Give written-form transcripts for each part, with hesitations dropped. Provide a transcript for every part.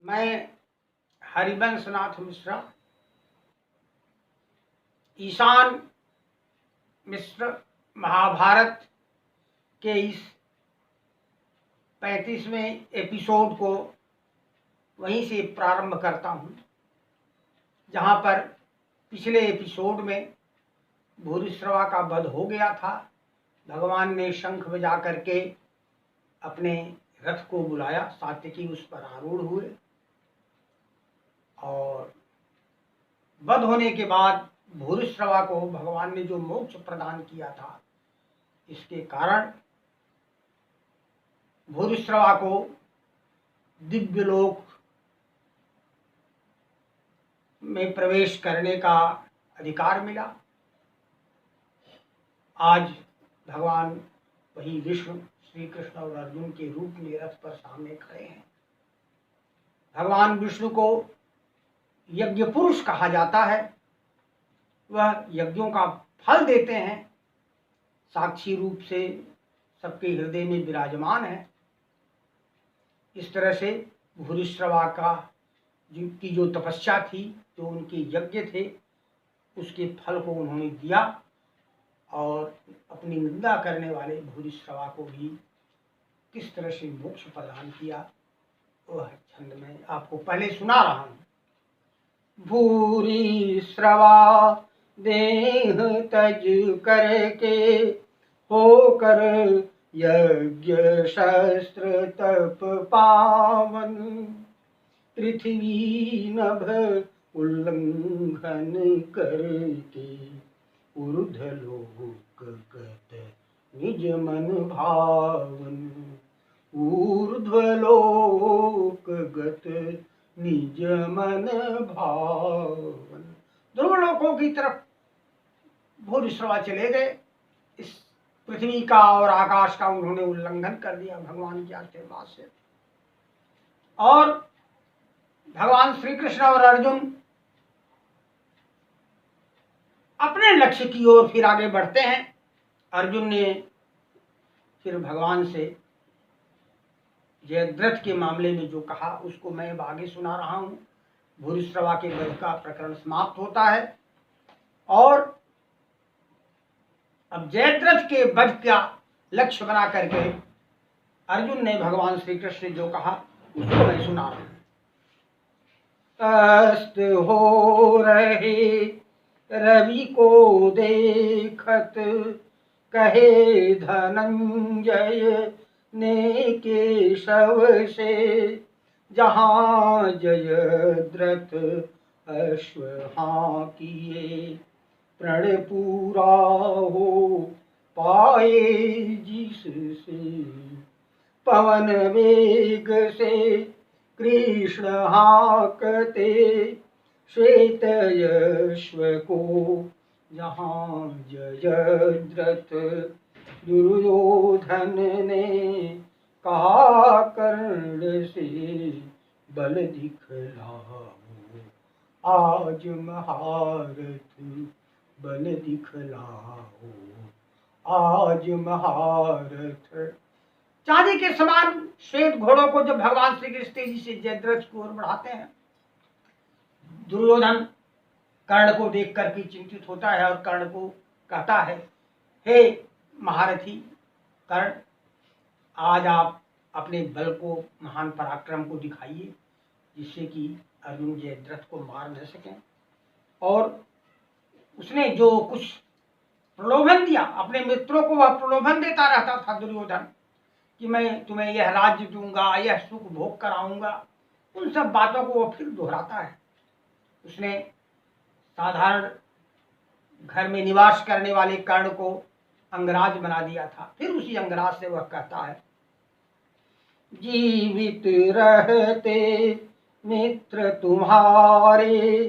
मैं हरिवंश नाथ मिश्रा, ईशान मिश्र महाभारत के इस 35वें एपिसोड को वहीं से प्रारंभ करता हूँ जहाँ पर पिछले एपिसोड में भूरिश्रवा का वध हो गया था। भगवान ने शंख बजा करके अपने रथ को बुलाया, सात्यकी उस पर आरूढ़ हुए और वध होने के बाद भूरिश्रवा को भगवान ने जो मोक्ष प्रदान किया था, इसके कारण भूरिश्रवा को दिव्यलोक में प्रवेश करने का अधिकार मिला। आज भगवान वही विष्णु श्री कृष्ण और अर्जुन के रूप में रथ पर सामने खड़े हैं। भगवान विष्णु को यज्ञ पुरुष कहा जाता है। वह यज्ञों का फल देते हैं, साक्षी रूप से सबके हृदय में विराजमान है। इस तरह से भूरिश्रवा का की जो तपस्या थी, जो उनके यज्ञ थे, उसके फल को उन्होंने दिया और अपनी निंदा करने वाले भूरिश्रवा को भी किस तरह से मोक्ष प्रदान किया, वह छंद में आपको पहले सुना रहा हूँ। भूरिश्रवा देह तज करके होकर यज्ञ शस्त्र तप पावन, पृथ्वी नभ उल्लंघन करके ऊर्ध्वलोक गत निज मन भावन, ऊर्ध्वलोक गत निज मन भावन। ध्रुवलोकों की तरफ भूरिश्रवा चले गए। इस पृथ्वी का और आकाश का उन्होंने उल्लंघन कर दिया भगवान के आशीर्वाद से। और भगवान श्री कृष्ण और अर्जुन अपने लक्ष्य की ओर फिर आगे बढ़ते हैं। अर्जुन ने फिर भगवान से जयद्रथ के मामले में जो कहा, उसको मैं अब आगे सुना रहा हूं। भूरिश्रवा के वध का प्रकरण समाप्त होता है और अब जयद्रथ के वध का लक्ष्य बना करके अर्जुन ने भगवान श्री कृष्ण ने जो कहा, उसको मैं सुना रहा हूं। तस्त हो रहे रवि को देखत कहे धनंजय ने केशव से, जहाँ जयद्रथ अश्व हांकिए प्रण पूरा हो पाए जिससे, पवन वेग से कृष्ण हांकते श्वेत यश्व को, जहाँ जयद्रथ दुर्योधन ने कहा कर्ण से बल दिखलाओ, आज महारथ बल दिखलाओ, आज महारथ। चांदी के समान श्वेत घोड़ों को जब भगवान श्री कृष्ण तेजी से जयद्रथ की ओर बढ़ाते हैं, दुर्योधन कर्ण को देख करके चिंतित होता है और कर्ण को कहता है, हे महारथी कर्ण, आज आप अपने बल को, महान पराक्रम को दिखाइए, जिससे कि अर्जुन जयद्रथ को मार न सकें। और उसने जो कुछ प्रलोभन दिया, अपने मित्रों को वह प्रलोभन देता रहता था दुर्योधन, कि मैं तुम्हें यह राज्य दूंगा, यह सुख भोग कराऊंगा, उन सब बातों को वह फिर दोहराता है। उसने साधारण घर में निवास करने वाले कर्ण को अंगराज बना दिया था। फिर उसी अंगराज से वह कहता है, जीवित रहते मित्र तुम्हारे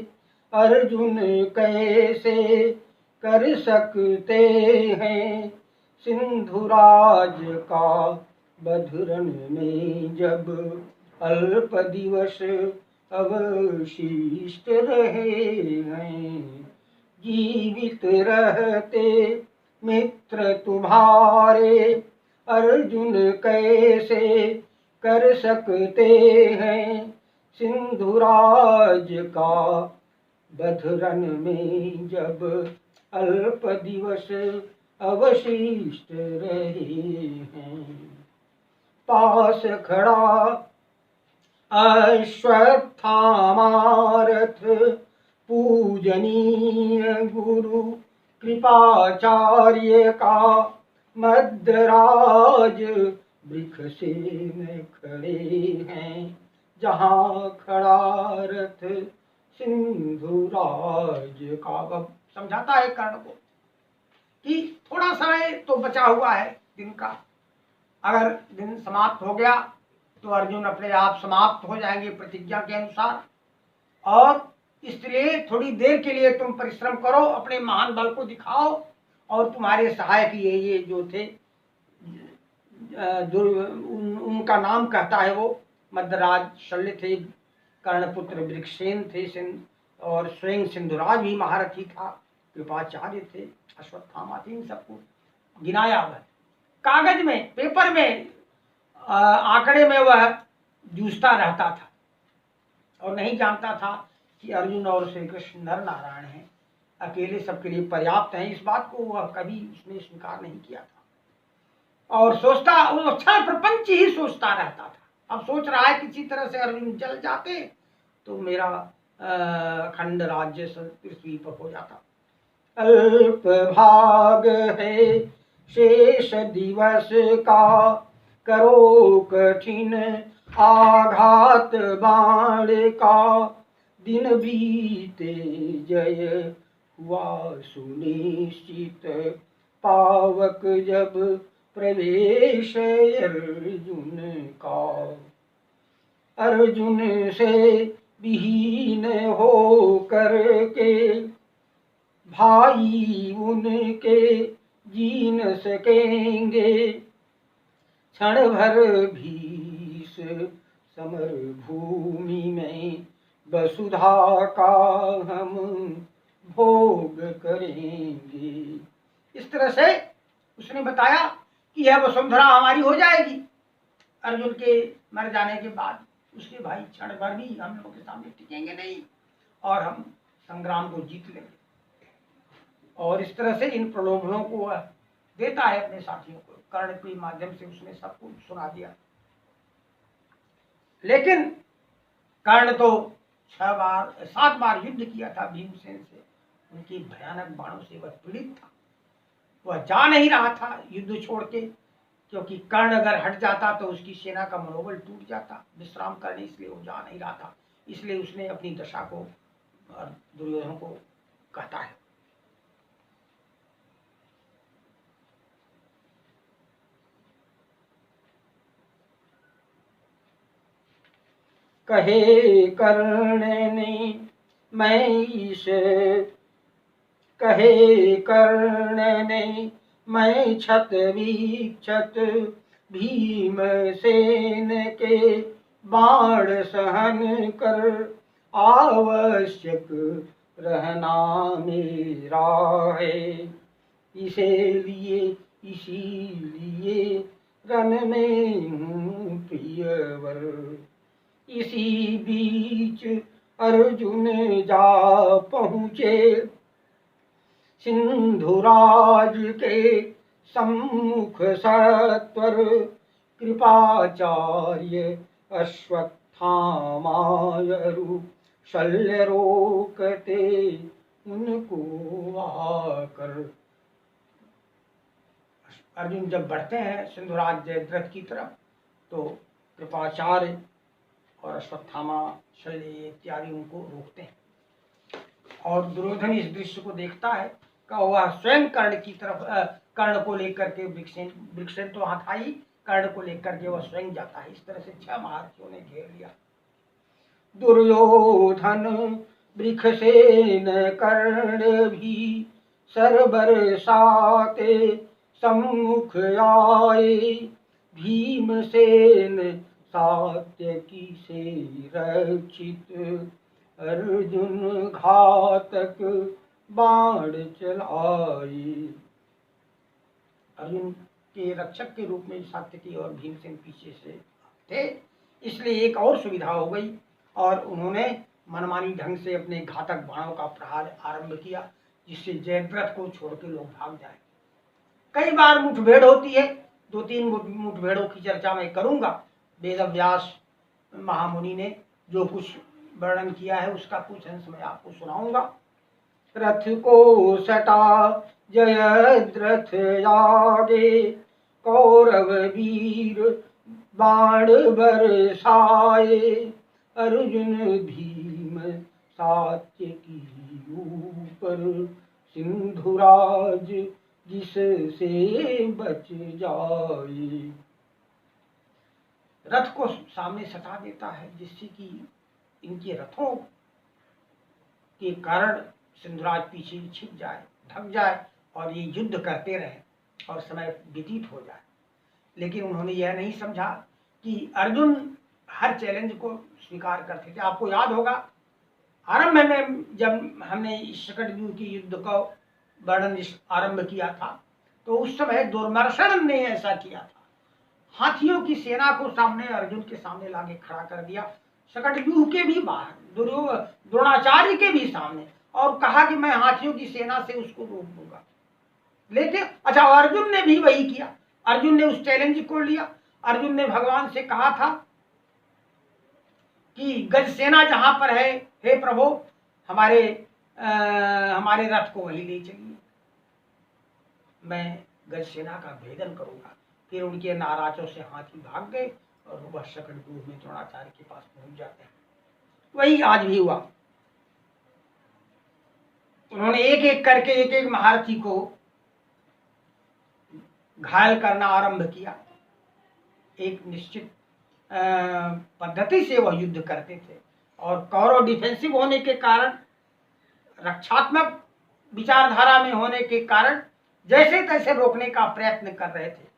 अर्जुन कैसे कर सकते हैं, सिंधुराज का बधुरन में जब अल्प दिवस अवशिष्ट रहे हैं, जीवित रहते मित्र तुम्हारे अर्जुन कैसे कर सकते हैं, सिंधुराज का बधरन में जब अल्प दिवस अवशिष्ट रहे हैं, पास खड़ा अश्वत्थामारथ पूजनीय गुरु कृपाचार्य का मद्राज वृक्ष से खड़े हैं, जहाँ खड़ा रथ सिंधुराज का। अब समझाता है कर्ण को कि थोड़ा समय तो बचा हुआ है दिन का, अगर दिन समाप्त हो गया तो अर्जुन अपने आप समाप्त हो जाएंगे प्रतिज्ञा के अनुसार, और इसलिए थोड़ी देर के लिए तुम परिश्रम करो, अपने महान बल को दिखाओ, और तुम्हारे सहायक ये जो थे, उनका नाम कहता है वो मद्राज शल्य थे, कर्णपुत्र वृक्षसेन थे, और स्वयं सिंधुराज भी महारथी था, कृपाचार्य थे, अश्वत्थामा थे, इन सबको गिनाया हुआ। कागज में, पेपर में, आंकड़े में वह जूझता रहता था और नहीं जानता था कि अर्जुन और श्री कृष्ण नर नारायण हैं, अकेले सबके लिए पर्याप्त हैं। इस बात को वह कभी उसने स्वीकार नहीं किया था और सोचता, वो अच्छा प्रपंच ही सोचता रहता था। अब सोच रहा है किसी तरह से अर्जुन जल जाते तो मेरा खंड राज्य पृथ्वी पर हो जाता। अल्प भाग है शेष दिवस का, करो कठिन आघात बाण का, दिन बीते जय हुआ सुनिश्चित, पावक जब प्रवेश अर्जुन का। अर्जुन से विहीन हो करके भाई उनके जी न सकेंगे, क्षण भर भी समर भूमि में वसुधा का हम भोग करेंगे। इस तरह से उसने बताया कि यह वसुंधरा हमारी हो जाएगी अर्जुन के मर जाने के बाद, उसके भाई क्षण भर भी हम लोगों के सामने टिकेंगे नहीं और हम संग्राम को जीत लेंगे। और इस तरह से इन प्रलोभनों को देता है अपने साथियों को, कर्ण के माध्यम से उसने सबको सुना दिया। लेकिन कर्ण तो 7 बार युद्ध किया था भीमसेन से, उनकी भयानक बाणों से वह पीड़ित था, वह जा नहीं रहा था युद्ध छोड़ के, क्योंकि कर्ण अगर हट जाता तो उसकी सेना का मनोबल टूट जाता विश्राम करने, इसलिए वो जा नहीं रहा था। इसलिए उसने अपनी दशा को दुर्योधन को कहता है। कहे कर्ण ने मैं ईश, कहे कर्ण ने मैं छत वीक्षत, भीमसेन के बाण सहन कर, आवश्यक रहना मेरा है, इसीलिए रन में हूँ प्रियवर। इसी बीच अर्जुन जा पहुँचे सिंधुराज के सम्मुख सत्वर, कृपाचार्य अश्वत्थामायरु शल्य रोकते उनको आकर। अर्जुन जब बढ़ते हैं सिंधुराज जयद्रथ की तरफ तो कृपाचार्य और अश्वत्थामा शल्य इत्यादि उनको रोकते हैं, और दुर्योधन इस दृश्य को देखता है का वह स्वयं कर्ण की तरफ, कर्ण को लेकर के, वृक्षसेन तो वहां था ही, कर्ण को लेकर के वह स्वयं जाता है। इस तरह से 6 महारथियों ने घेर लिया। दुर्योधन वृक्षसेन कर्ण भी सर बरसाते सम्मुख आए, भीमसेन सात्यकी से रक्षित, अर्जुन घातक बाण चलाए। अर्जुन के रक्षक के रूप में सात्यकी और भीमसेन पीछे से थे, इसलिए एक और सुविधा हो गई। और उन्होंने मनमानी ढंग से अपने घातक बाणों का प्रहार आरंभ किया, जिससे जयद्रथ को छोड़ के लोग भाग जाए। कई बार मुठभेड़ होती है, 2-3 मुठभेड़ों की चर्चा मैं करूंगा। वेदव्यास महामुनि ने जो कुछ वर्णन किया है उसका कुछ अंश मैं आपको सुनाऊंगा। रथ को सटा जयद्रथ आगे, कौरव वीर बाण बरसाए, अर्जुन भीम सात्य की ऊपर, सिंधुराज जिससे बच जाए। रथ को सामने सटा देता है, जिससे कि इनके रथों के कारण सिंधुराज पीछे छिप जाए, ढक जाए और ये युद्ध करते रहे और समय व्यतीत हो जाए। लेकिन उन्होंने यह नहीं समझा कि अर्जुन हर चैलेंज को स्वीकार करते थे। आपको याद होगा आरंभ में जब हमने इस शकटव्यूह के युद्ध का वर्णन आरंभ किया था, तो उस समय दुर्मर्शन ने ऐसा किया था, हाथियों की सेना को सामने अर्जुन के सामने लाके खड़ा कर दिया, शकटव्यूह के भी बाहर, द्रोणाचार्य के भी सामने, और कहा कि मैं हाथियों की सेना से उसको रोक दूंगा। लेकिन अच्छा, अर्जुन ने भी वही किया। अर्जुन ने उस चैलेंज को लिया। अर्जुन ने भगवान से कहा था कि गज सेना जहां पर है, हे प्रभु हमारे रथ को वहीं ले चलिए, मैं गज सेना का भेदन करूंगा। फिर उनके नाराजों से हाथी भाग गए और वह शकटव्यूह में द्रोणाचार्य के पास पहुंच जाते हैं। वही आज भी हुआ। उन्होंने एक एक करके एक एक महारथी को घायल करना आरंभ किया। एक निश्चित पद्धति से वह युद्ध करते थे और कौरव डिफेंसिव होने के कारण, रक्षात्मक विचारधारा में होने के कारण जैसे तैसे रोकने का प्रयत्न कर रहे थे।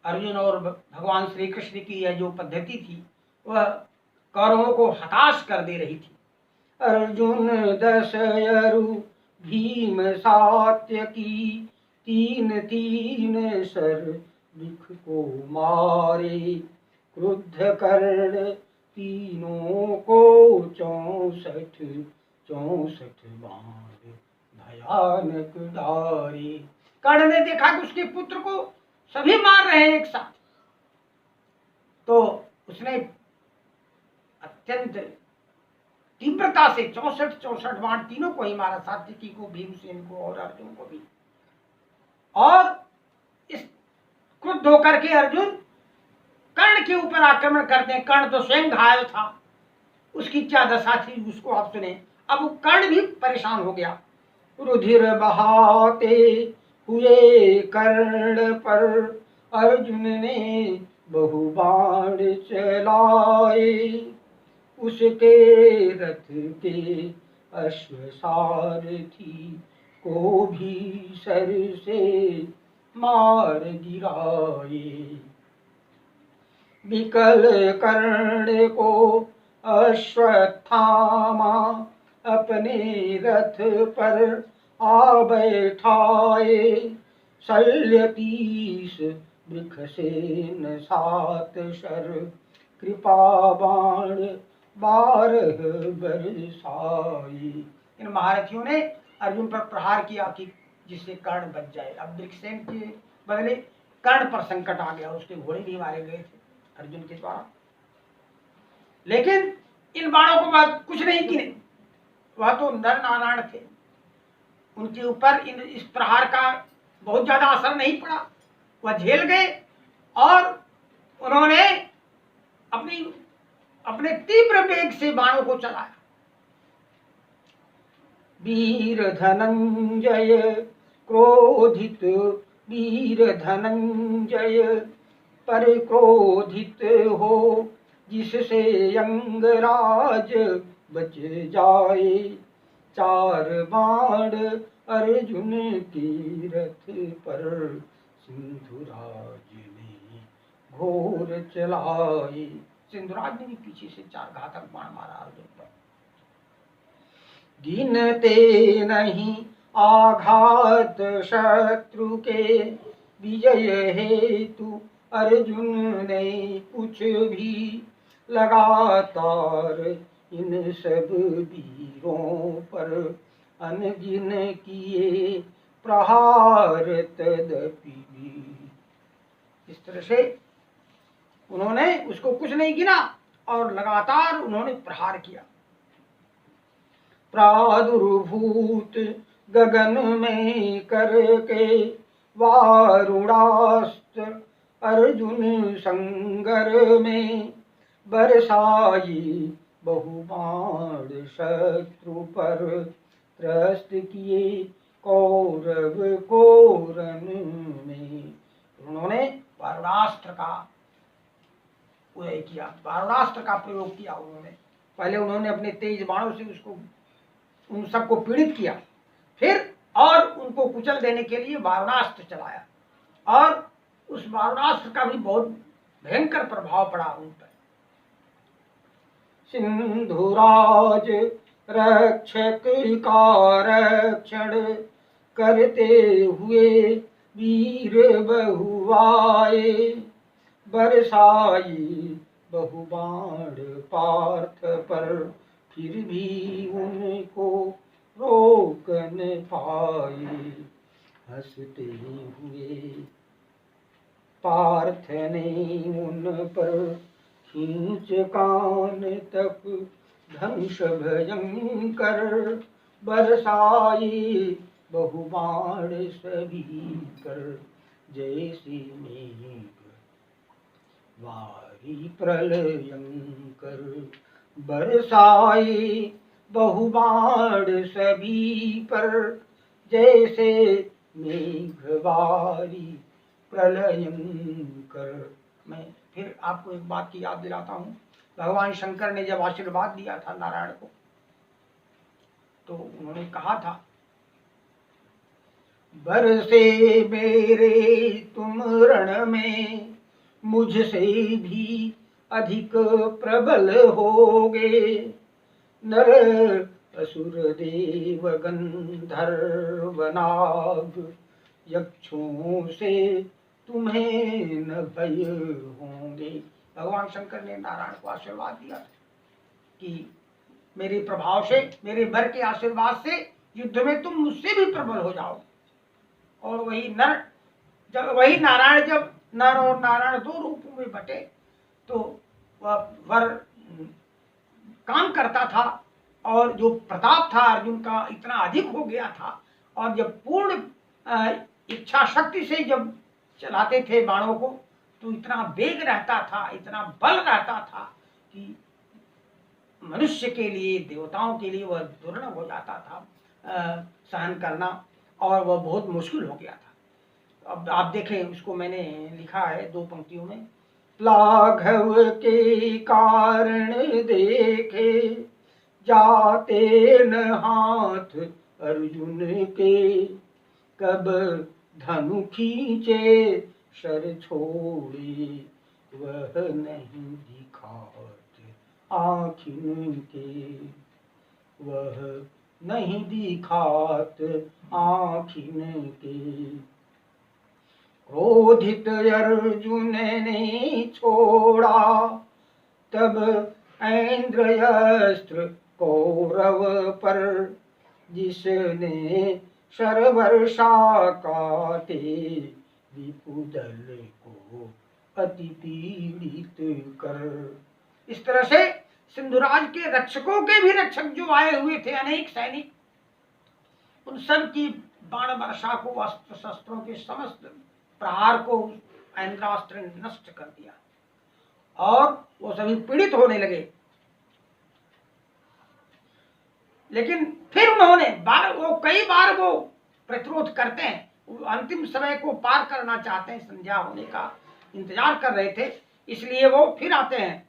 अर्जुन और भगवान श्री कृष्ण की यह जो पद्धति थी वह कौरवों को हताश कर दे रही थी। अर्जुन दशयरु भीम सात्य की, 3-3 सर बिख को मारे, क्रुद्ध कर्ण तीनों को 64 बाण भयानक डारे। कर्ण ने देखा कि उसके पुत्र को सभी मार रहे हैं एक साथ, तो उसने अत्यंत तीव्रता से 64 बाण तीनों को ही मारा, सात्विकी को, भीमसेन को और अर्जुन को भी। और इस क्रुद्ध होकर के अर्जुन कर्ण के ऊपर आक्रमण करते हैं। कर्ण तो स्वयं घायल था, उसकी क्या दशा थी उसको आप सुने। अब वो कर्ण भी परेशान हो गया। रुधिर बहाते हुए कर्ण पर, अर्जुन ने बहु बाण चलाए, उसके रथ के अश्वसारथी को भी सर से मार गिराए। विकल कर्ण को अश्वत्थामा अपने रथ पर आ बैठाए, शल्य 30 बिखसेन 7 शर, कृपा बाण 12 बरसाए। इन महारथियों ने अर्जुन पर प्रहार किया कि जिससे कर्ण बच जाए। अब बिखसेन के बदले कर्ण पर संकट आ गया, उसके घोड़े भी मारे गए थे अर्जुन के द्वारा। लेकिन इन बाणों को बात कुछ नहीं की, वह तो नर नारायण थे, उनके ऊपर इस प्रहार का बहुत ज्यादा असर नहीं पड़ा, वह झेल गए और उन्होंने अपने तीव्र वेग से बाणों को चलाया। वीर धनंजय क्रोधित, वीर धनंजय पर क्रोधित हो, जिससे अंगराज बच जाए, 4 बाण अर्जुन के रथ पर, सिंधुराज ने घोर चलाए। सिंधुराज ने भी पीछे से 4 घातक बाण मारा अर्जुन पर। गिनते नहीं आघात शत्रु के, विजय हेतु अर्जुन ने कुछ भी लगातार इन सब वीरों पर अनगिन किए प्रहार तदपि भी। इस तरह से उन्होंने उसको कुछ नहीं गिना और लगातार उन्होंने प्रहार किया। प्रादुर्भूत गगन में करके वारुणास्त्र अर्जुन संगर में बरसाई बहुबाण शत्रु पर त्रस्त किए कौरव कोरन में। उन्होंने वारुणास्त्र का उदय किया, वारुणास्त्र का प्रयोग किया। उन्होंने पहले उन्होंने अपने तेज बाणों से उसको उन सबको पीड़ित किया, फिर और उनको कुचल देने के लिए वारुणास्त्र चलाया और उस वारुणास्त्र का भी बहुत भयंकर प्रभाव पड़ा उन पर। सिंधुराज रक्षक का रक्षण करते हुए वीर बहुआए बरसाई बहुबाण पार्थ पर फिर भी उनको रोक न पाए। हंसते हुए पार्थ ने उन पर खींच कान तक धनुष भयंकर बरसाई बहुबाण सभी कर जैसी मेघ वारी प्रलयंकर। बरसाई बहुबाण सभी पर जैसे मेघवारी प्रलयंकर। मैं फिर आपको एक बात की याद दिलाता हूँ। भगवान शंकर ने जब आशीर्वाद दिया था नारायण को, तो उन्होंने कहा था, बरसे मेरे तुम रण में मुझसे भी अधिक प्रबल होगे। नर असुर देव गंधर्व नाग यक्षों से तुम्हें न भय होंगे। भगवान शंकर ने नारायण को आशीर्वाद दिया कि मेरे प्रभाव से, मेरे वर के आशीर्वाद से युद्ध में तुम मुझसे भी प्रबल हो जाओ। और वही नारायण जब नर और नारायण दो रूपों में बटे तो वह वर काम करता था और जो प्रताप था अर्जुन का इतना अधिक हो गया था। और जब पूर्ण इच्छा शक्ति से जब चलाते थे बाणों को तो इतना वेग रहता था, इतना बल रहता था कि मनुष्य के लिए, देवताओं के लिए वह दुर्लभ हो जाता था सहन करना, और वह बहुत मुश्किल हो गया था। अब आप देखें, उसको मैंने लिखा है 2 पंक्तियों में। लाघव के कारण देखे जाते न हाथ अर्जुन के, कब धनु खींचे शर छोड़े वह नहीं दिखात आँखिन के। वह नहीं दिखात आँखिन के। क्रोधित अर्जुन ने छोड़ा तब ऐन्द्रयस्त्र कौरव पर, जिसने शरवर्षा काटे विपुदल को अति पीड़ित कर। इस तरह से सिंधुराज के रक्षकों के भी रक्षक जो आए हुए थे, अनेक सैनिक, उन सब की बाण वर्षा को, अस्त्र शस्त्रों के समस्त प्रहार को ऐन्द्रास्त्र ने नष्ट कर दिया और वो सभी पीड़ित होने लगे। लेकिन फिर उन्होंने कई बार वो प्रतिरोध करते हैं, वो अंतिम समय को पार करना चाहते हैं, संध्या होने का इंतजार कर रहे थे, इसलिए वो फिर आते हैं।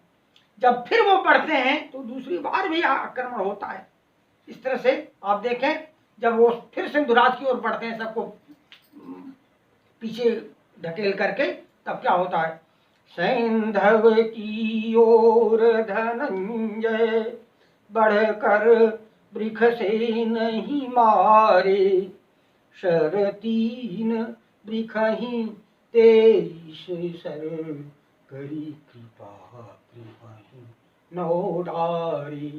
जब फिर वो बढ़ते हैं तो दूसरी बार भी आक्रमण होता है। इस तरह से आप देखें, जब वो फिर सिंधुराज की ओर बढ़ते हैं, सबको पीछे ढकेल करके, तब क्या होता है, सैंधव की ओर धनंजय बढ़कर वृक्ष से नहीं मारे, शर 3 वृक्ष ही 23 सर करी कृपा कृपा। नौ डारी।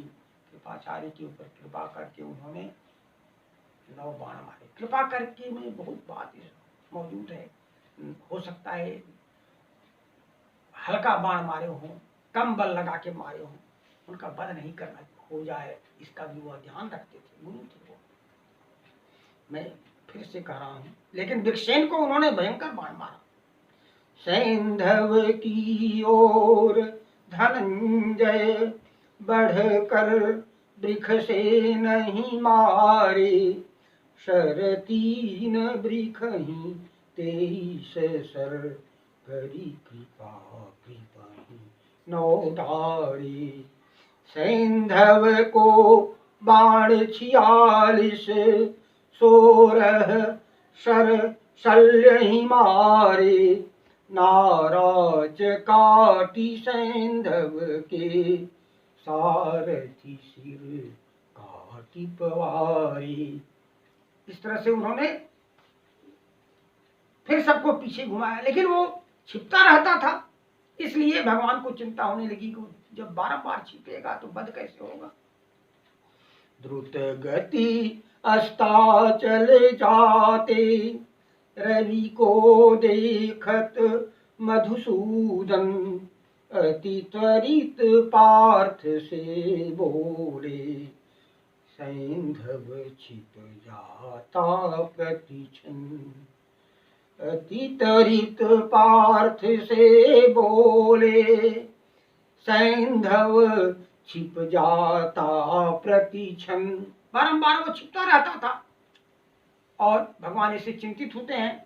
कृपाचार्य के ऊपर कृपा करके उन्होंने 9 बाण मारे। कृपा करके में बहुत बात मौजूद है। हो सकता है हल्का बाण मारे हों, कम बल लगा के मारे हों, उनका वध नहीं करना हो जाए, इसका भी वह ध्यान रखते थे, गुरु थे वो। मैं फिर से कह रहा हूं, लेकिन विक्षेन को उन्होंने भयंकर बाण मारा। सैंधव की ओर धनंजय बढ़कर वृक्ष से नहीं मारे, शर 3 वृक्ष ही 23 सर, करी कृपा कृपा ही 9 डारी। सैंधव को बाण 46 16 शर शल्य ही मारे, नाराज काटी सैंधव के, सारथी सिर काटी पवारी। इस तरह से उन्होंने फिर सबको पीछे घुमाया, लेकिन वो छिपता रहता था, इसलिए भगवान को चिंता होने लगी कि जब बारंबार छिपेगा तो वध कैसे होगा। द्रुत गति अस्ताचल जाते, रवि को देखत मधुसूदन, अति त्वरित पार्थ से बोले, सैंधव छिप जाता प्रतिक्षण। अति त्वरित पार्थ से बोले, सैंधव छिप जाता प्रतिक्षण। बारंबार वो छिपता रहता था और भगवान इससे चिंतित होते हैं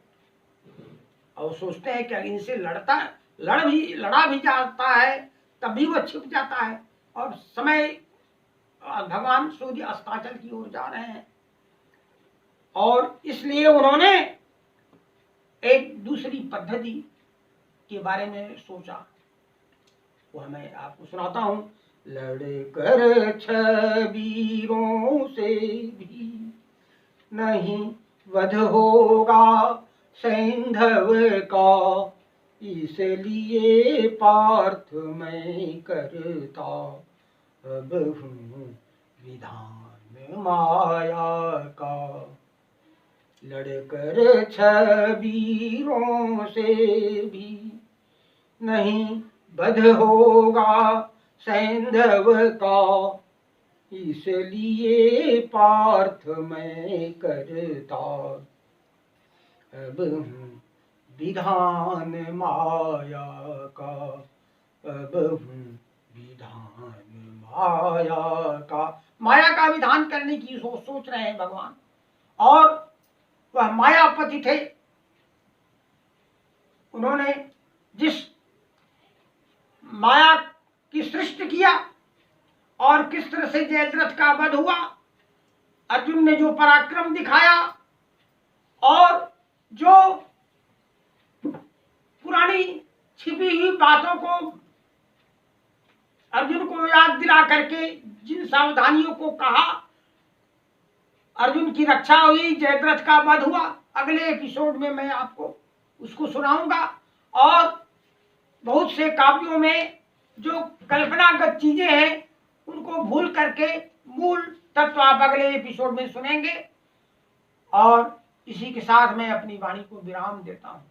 और सोचते हैं कि इनसे लड़ा भी जाता है, तब भी वह छिप जाता है। और समय भगवान सूर्य अस्ताचल की ओर जा रहे हैं और इसलिए उन्होंने एक दूसरी पद्धति के बारे में सोचा, वह मैं आपको सुनाता हूं। लड़कर 6 वीरों से भी नहीं वध होगा सैंधव का, इसलिए पार्थ मैं करता अब हूँ विधान माया का। लड़कर 6 वीरों से भी नहीं वध होगा सैंधव का, इसलिए पार्थ मैं करता अब हूँ विधान माया का, अब हूँ विधान माया का। माया का विधान करने की सोच रहे हैं भगवान, और वह मायापति थे। उन्होंने जिस माया की सृष्टि किया और किस तरह से जयद्रथ का वध हुआ, अर्जुन ने जो पराक्रम दिखाया और जो पुरानी छिपी हुई बातों को अर्जुन को याद दिला करके जिन सावधानियों को कहा, अर्जुन की रक्षा हुई, जयद्रथ का वध हुआ। अगले एपिसोड में मैं आपको उसको सुनाऊंगा। और बहुत से काव्यों में जो कल्पनागत चीजें हैं उनको भूल करके मूल तत्व आप अगले एपिसोड में सुनेंगे। और इसी के साथ मैं अपनी वाणी को विराम देता हूं।